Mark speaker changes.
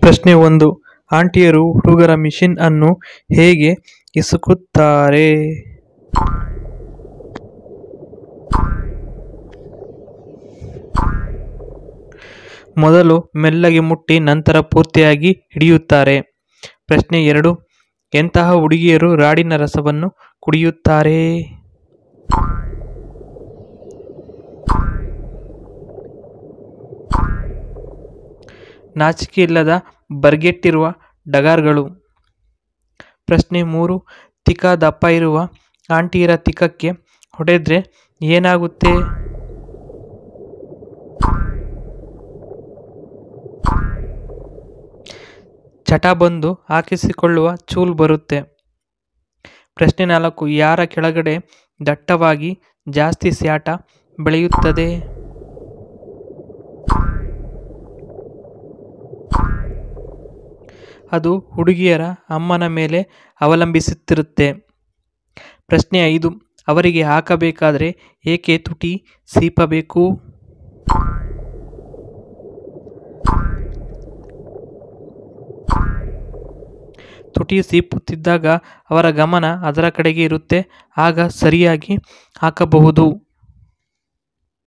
Speaker 1: ಪ್ರಶ್ನೆ 1. ಆಂಟಿಯರು ಹುಡುಗರ ಮಿಷಿನ್ ಅನ್ನು ಹೇಗೆ ಹಿಸುಕುತ್ತಾರೆ? ಮೊದಲು ಮೆಲ್ಲಗೆ ಮುಟ್ಟಿ ನಂತರ ಪೂರ್ತಿಯಾಗಿ ಹಿಡಿಯುತ್ತಾರೆ. ಪ್ರಶ್ನೆ 2. ಎಂತಹ ಹುಡುಗಿಯರು ರಾಡಿನ ರಸವನ್ನು ಕುಡಿಯುತ್ತಾರೆ? ನಾಚಿಕೆಯಿಲ್ಲದ ಬರ್ಗೆಟ್ಟಿರುವ ಡಗಾರ್ಗಳು. ಪ್ರಶ್ನೆ 3. ತಿಕ್ಕ ದಪ್ಪ ಇರುವ ಆಂಟಿಯರ ತಿಕ್ಕಕ್ಕೆ ಹೊಡೆದ್ರೆ ಏನಾಗುತ್ತೆ? ಚಟ ಬಂದು ಹಾಕಿಸಿಕೊಳ್ಳುವ ಚೂಲ್ ಬರುತ್ತೆ. ಪ್ರಶ್ನೆ 4. ಯಾರ ಕೆಳಗಡೆ ದಟ್ಟವಾಗಿ ಜಾಸ್ತಿ ಸ್ಯಾಟ ಬೆಳೆಯುತ್ತದೆ? ಅದು ಹುಡುಗಿಯರ ಅಮ್ಮನ ಮೇಲೆ ಅವಲಂಬಿಸಿರುತ್ತೆ. ಪ್ರಶ್ನೆ 5. ಅವರಿಗೆ ಹಾಕಬೇಕಾದ್ರೆ ಏಕೆ ತುಟಿ ಸೀಪಬೇಕು? ತುಟಿ ಸೀಪುತ್ತಿದ್ದಾಗ ಅವರ ಗಮನ ಅದರ ಕಡೆಗೆ ಇರುತ್ತೆ, ಆಗ ಸರಿಯಾಗಿ ಹಾಕಬಹುದು.